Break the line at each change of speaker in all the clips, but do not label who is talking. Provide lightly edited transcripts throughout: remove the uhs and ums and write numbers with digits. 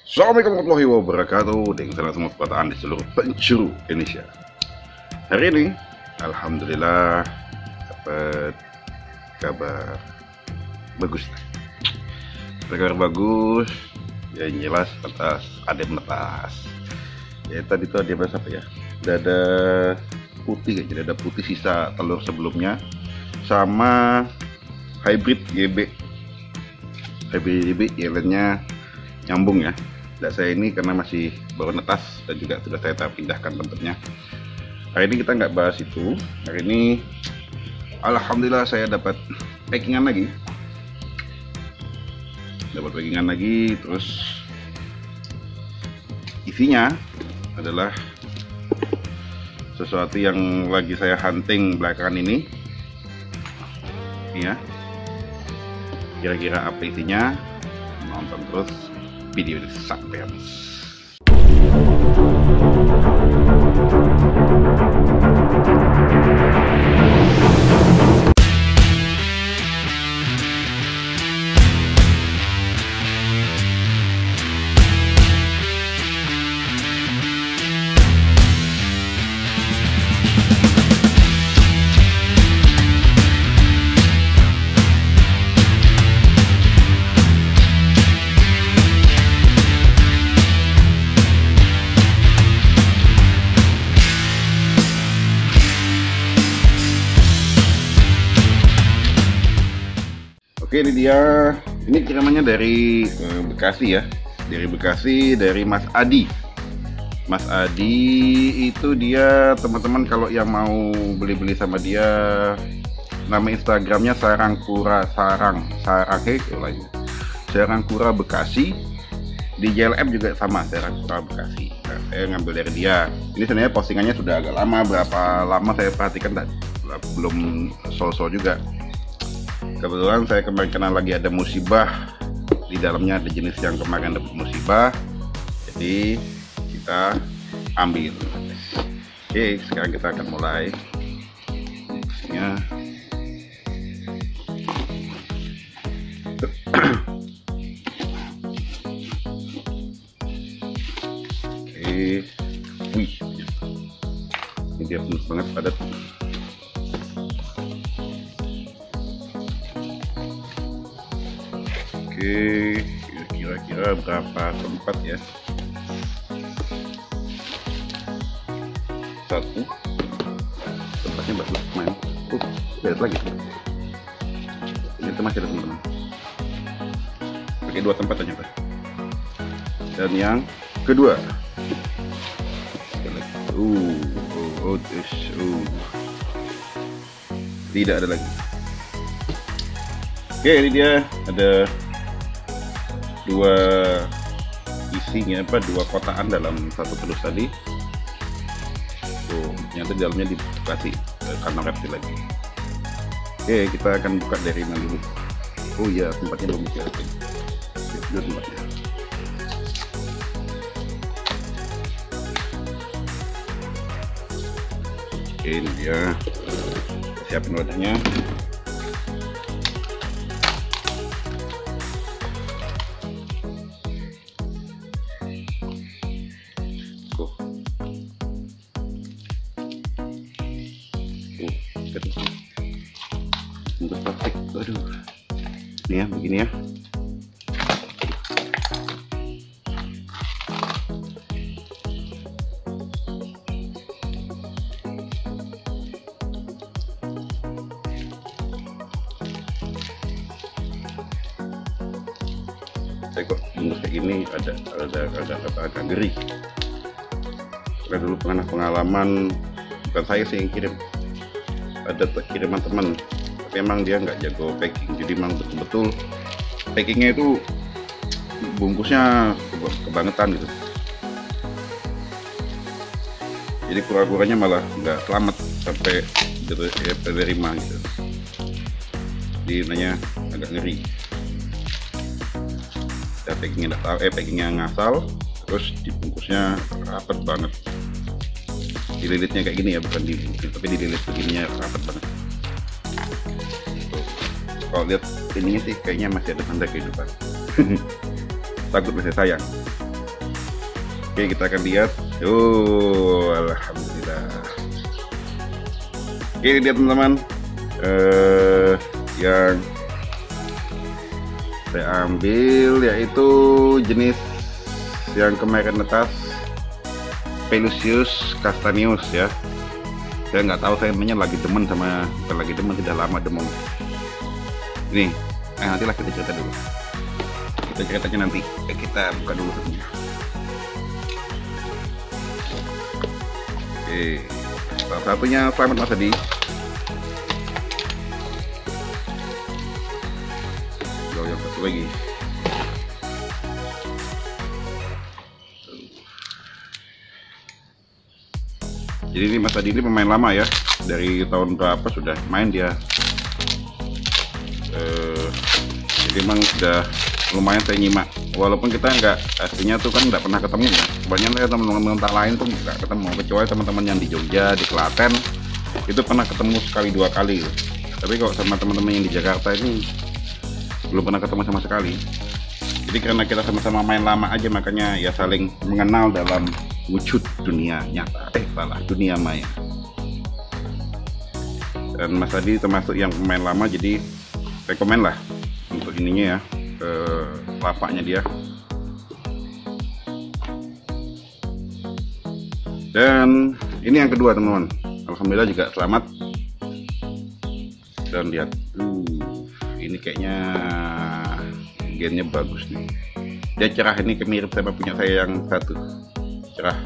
Assalamualaikum warahmatullahi wabarakatuh. Dengan salam semua perkataan di seluruh penjuru Indonesia. Hari ini alhamdulillah dapat kabar bagus. Kabar bagus. Ya jelas atas adem netas. Ya tadi tuh ada apa ya? Dada putih kayaknya, dada putih sisa telur sebelumnya sama hybrid GB. Hybrid GB yelennya nyambung ya. Dan saya ini karena masih baru netas dan juga sudah saya pindahkan tempatnya. Hari ini kita nggak bahas itu. Hari ini alhamdulillah saya dapat packingan lagi. Terus isinya adalah sesuatu yang lagi saya hunting belakangan ini. Ya. Kira-kira apa isinya? Nonton terus video ini sampai habis. Oke, ini dia. Ini kirimannya dari Bekasi ya. Dari Bekasi, dari Mas Adi. Mas Adi itu dia, teman-teman kalau yang mau beli-beli sama dia, nama Instagramnya Sarangkura Sarangkura Bekasi. Di JLM juga sama, Sarangkura Bekasi. Nah, saya ngambil dari dia. Ini sebenarnya postingannya sudah agak lama. Berapa lama saya perhatikan belum sol-sol juga. Kebetulan saya kemarin kenal lagi ada musibah di dalamnya, ada jenis yang kemarin dapat musibah, jadi kita ambil. Oke, sekarang kita akan mulai. Oke, wih, ini dia penuh banget, padat. Oke, kira-kira berapa tempat ya? Satu, tempatnya bagus main. Lihat lagi. Ini masih ada teman-teman. Pakai 2 tempat ternyata. Dan yang kedua, tidak ada lagi. Oke, ini dia ada 2 isinya, 2 kotaan dalam satu telur tadi. Ternyata di dalamnya dikasih kantong reptil lagi. Oke, kita akan buka dari mana dulu? Oh iya, tempatnya belum disiapin. Itu tempatnya. Oke, ini dia. Siapin wadahnya. Bungkus plastik, aduh, ini ya, begini ya. Saya kok bungkus kayak gini agak ngeri. Karena dulu pengalaman, bukan saya sih yang kirim, ada kiriman teman. Memang dia nggak jago packing, jadi memang betul-betul packingnya itu bungkusnya kebangetan gitu, jadi kura-kuranya malah nggak selamat sampai diterima gitu. Jadi nanya agak ngeri. Ya, packingnya ngasal, terus dibungkusnya rapat banget. Dililitnya kayak gini ya, bukan dibungkus tapi dililit begininya rapat banget. Kalau lihat ininya sih kayaknya masih ada tanda kehidupan. Takut masih sayang. Oke, kita akan lihat. Oh, alhamdulillah. Oke, ini dia teman-teman, yang saya ambil yaitu jenis yang kemarin netas, Pelusius castaneus ya. Saya nggak tahu, saya namanya lagi demen sama, bukan lagi demen, sudah lama demen ini. Nantilah kita cerita dulu, kita ceritanya nanti. Kita buka dulu satunya. Oke, salah satunya selamat Mas Adi. Yang satu lagi. Jadi ini Mas Adi ini pemain lama ya, dari tahun berapa sudah main dia. Jadi memang sudah lumayan saya nyimak, walaupun kita nggak, aslinya tuh kan nggak pernah ketemu ya. Kebanyakan saya teman-teman lain tuh nggak ketemu, kecuali teman-teman yang di Jogja, di Klaten itu pernah ketemu sekali dua kali. Tapi kalau sama teman-teman yang di Jakarta ini belum pernah ketemu sama sekali. Jadi karena kita sama-sama main lama aja, makanya ya saling mengenal dalam wujud dunia nyata, dunia maya. Dan Mas Adi termasuk yang pemain lama, jadi rekomen lah untuk ininya ya, lapaknya dia. Dan ini yang kedua teman-teman, alhamdulillah juga selamat. Dan lihat, ini kayaknya gennya bagus nih, dia cerah. Ini mirip sama punya saya yang satu, cerah.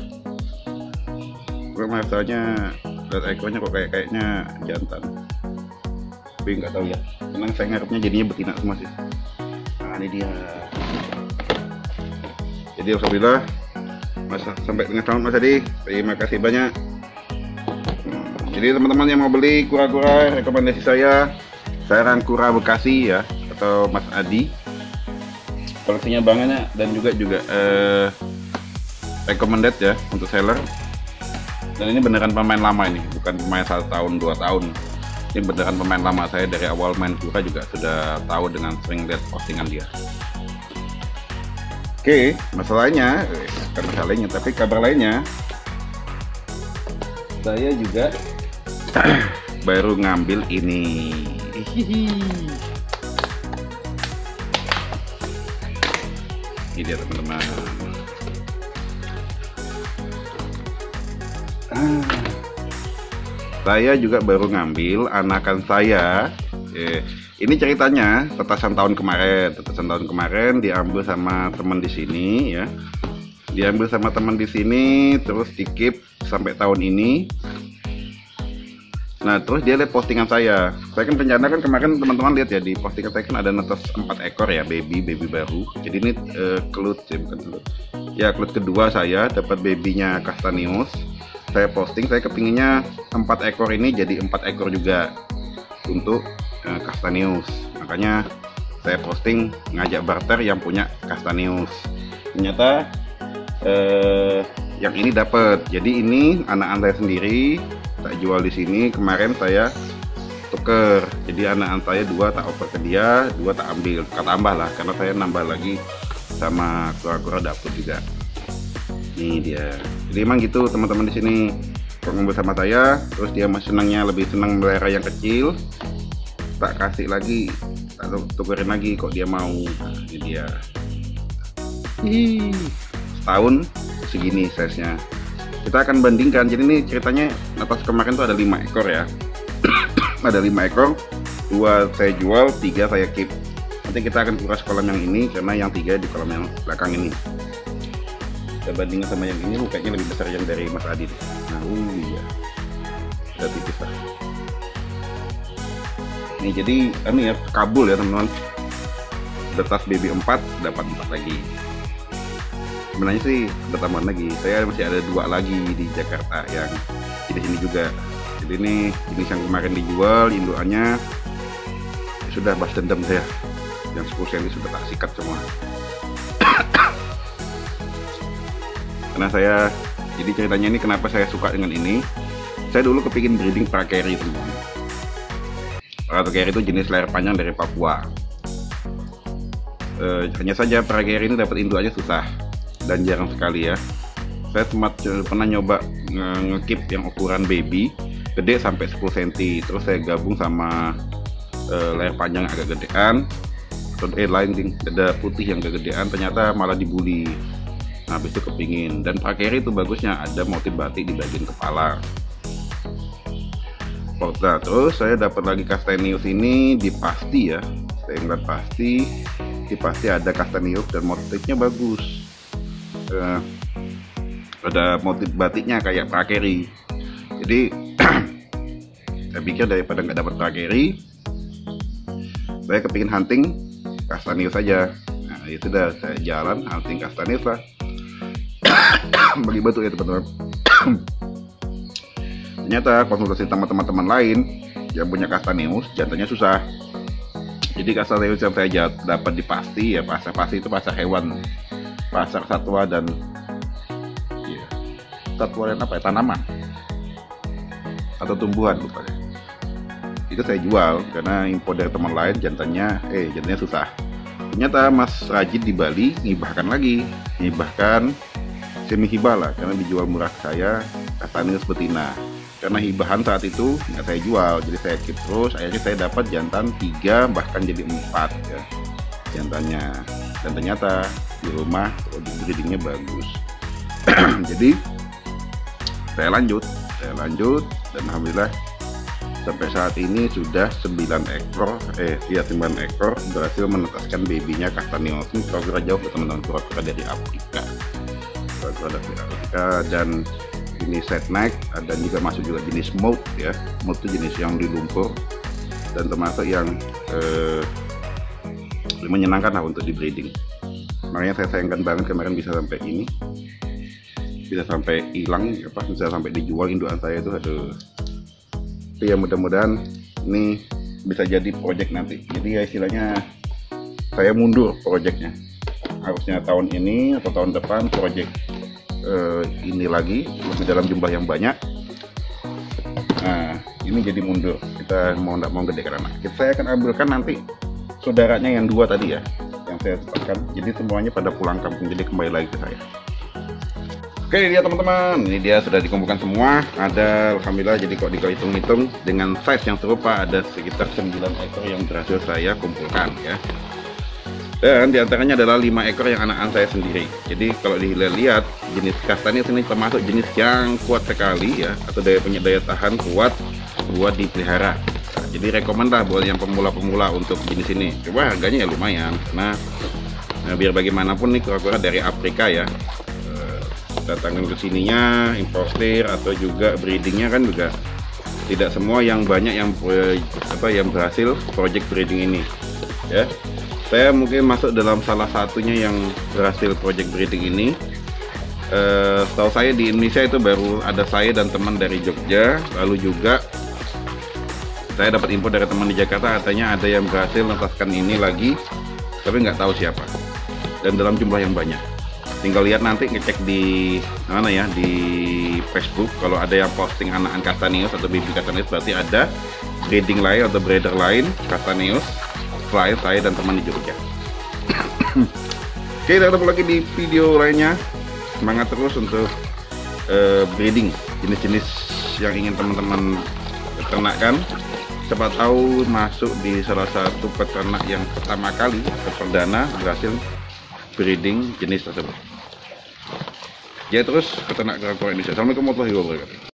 Kok masalahnya lihat ekornya kok kayaknya jantan, tapi nggak tahu ya. Memang saya ngarepnya jadinya betina semua sih. Nah ini dia. Jadi alhamdulillah sampai dengan selamat Mas Adi. Terima kasih banyak. Jadi teman-teman yang mau beli kura-kura, rekomendasi saya Sarang Kura Bekasi ya, atau Mas Adi. Koleksinya bangetnya, dan juga recommended ya untuk seller. Dan ini beneran pemain lama, ini bukan pemain 1 tahun 2 tahun. Ini beneran pemain lama. Saya dari awal main kura juga sudah tahu dengan sering lihat postingan dia. Oke, masalahnya bukan masalahnya, tapi kabar lainnya, saya juga baru ngambil ini. Ini dia teman-teman. Saya juga baru ngambil anakan saya. Ini ceritanya tetasan tahun kemarin diambil sama teman di sini ya. Diambil sama teman di sini, terus dikip sampai tahun ini. Nah, terus dia lihat postingan saya. Saya kan rencana kan kemarin teman-teman lihat ya, di postingan saya kan ada netes 4 ekor ya, baby baru. Jadi ini kelut ya, bukan kelut. Ya, kelut kedua saya dapat babynya castaneus. Saya posting, saya kepinginnya 4 ekor ini jadi 4 ekor juga untuk castaneus. Makanya saya posting ngajak barter yang punya castaneus. Ternyata yang ini dapat. Jadi ini anak saya sendiri, tak jual di sini. Kemarin saya tuker, jadi anak saya 2 tak oper ke dia, 2 tak ambil, tak tambah lah, karena saya nambah lagi sama kura-kura dapur juga. Ini dia. Jadi emang gitu teman-teman di sini, kalau ngobrol sama saya, terus dia masih senangnya lebih senang melihara yang kecil, tak kasih lagi, tak tukerin lagi kok dia mau. Nah, ini dia. Setahun segini size-nya. Kita akan bandingkan. Jadi ini ceritanya atas kemarin tuh ada 5 ekor ya. Ada 5 ekor, 2 saya jual, 3 saya keep. Nanti kita akan kuras kolam yang ini, karena yang 3 di kolam yang belakang ini. Kita bandingkan sama yang ini, kayaknya lebih besar yang dari Mas Adi. Nah, iya, udah tipis lah. Ini jadi ini ya, kabul ya teman-teman. Detas baby 4 dapat 4 lagi. Sebenarnya sih ada tambahan lagi, saya masih ada 2 lagi di Jakarta yang di sini juga. Jadi ini jenis yang kemarin dijual, indukannya sudah balas dendam saya, yang 10 cm sudah tak sikat semua. Karena saya, jadi ceritanya ini kenapa saya suka dengan ini, saya dulu kepingin breeding Prakeri teman-teman. Prakeri itu jenis layar panjang dari Papua. Hanya saja Prakeri ini dapat indukannya susah dan jarang sekali ya. Saya pernah nyoba ngekip yang ukuran baby gede sampai 10 cm, terus saya gabung sama leher panjang agak gedean, lain dada putih yang kegedean, ternyata malah dibully. Nah, habis itu kepingin, dan prakeri itu bagusnya ada motif batik di bagian kepala. Nah, terus saya dapat lagi Castaneus ini di pasti ya, saya ngeliat pasti, di pasti ada Castaneus dan motifnya bagus. Ada motif batiknya kayak prakeri, jadi saya pikir daripada nggak dapat prakeri, saya kepingin hunting Castaneus saja. Nah, itu sudah saya jalan hunting Castaneus lah. Bagi batu ya teman-teman. Ternyata konsultasi sama teman-teman lain yang punya Castaneus jantannya susah. Jadi Castaneus yang saya dapat di pasti ya, pasar pasti itu pasar hewan, pasar satwa dan ya, satwa dan apa ya, tanaman atau tumbuhan lupa ya. Itu saya jual karena impor dari teman lain jantannya susah. Ternyata Mas Rajid di Bali ngibahkan semi hibah lah, karena dijual murah ke saya Castaneus betina. Karena hibahan saat itu nggak saya jual, jadi saya keep terus. Akhirnya saya dapat jantan 3 bahkan jadi 4 ya jantannya. Dan ternyata di rumah breedingnya bagus. Jadi saya lanjut dan alhamdulillah sampai saat ini sudah 9 ekor berhasil menetaskan babynya Castaneus. Ini kura-kura jauh ke teman-teman, kura-kura dari Afrika, dan jenis set neck, dan juga masuk juga jenis moth ya. Moth itu jenis yang di lumpur dan termasuk yang menyenangkan lah untuk di breeding. Makanya saya sayangkan banget kemarin bisa sampai ini, bisa sampai hilang bisa sampai dijual indukan saya itu. Aduh. Tapi ya mudah-mudahan ini bisa jadi project nanti. Jadi ya istilahnya saya mundur projectnya, harusnya tahun ini atau tahun depan project ini lagi lebih dalam jumlah yang banyak. Nah, ini jadi mundur, kita mau nggak mau gedekan anak. Saya akan ambilkan nanti saudaranya yang 2 tadi ya, yang saya sebutkan. Jadi semuanya pada pulang kampung, jadi kembali lagi ke saya. Oke, ini dia teman-teman, ini dia sudah dikumpulkan semua. Ada alhamdulillah, jadi kok dihitung-hitung dengan size yang serupa ada sekitar 9 ekor yang berhasil saya kumpulkan ya. Dan diantaranya adalah 5 ekor yang anak-anak saya sendiri. Jadi kalau dilihat jenis Castaneus ini termasuk jenis yang kuat sekali ya, atau punya daya tahan kuat buat dipelihara. Nah, jadi rekomend lah buat yang pemula-pemula untuk jenis ini. Coba harganya ya lumayan, karena biar bagaimanapun nih kura-kura dari Afrika ya, datangkan ke sininya importer atau juga breedingnya kan juga tidak semua yang banyak yang berhasil project breeding ini ya. Saya mungkin masuk dalam salah satunya yang berhasil project breeding ini. Setahu saya di Indonesia itu baru ada saya dan teman dari Jogja. Lalu juga saya dapat info dari teman di Jakarta, katanya ada yang berhasil menetaskan ini lagi, tapi nggak tahu siapa. Dan dalam jumlah yang banyak. Tinggal lihat nanti, ngecek di mana ya, di Facebook. Kalau ada yang posting anak-anak Castaneus atau baby Castaneus, berarti ada breeding lain atau breeder lain Castaneus selain saya dan teman di Jogja. Oke, kita ketemu lagi di video lainnya. Semangat terus untuk breeding jenis-jenis yang ingin teman-teman ternakkan. Siapa tahu masuk di salah satu peternak yang pertama kali atau perdana berhasil breeding jenis tersebut. Ya, terus peternak kura-kura Indonesia. Assalamualaikum warahmatullahi wabarakatuh.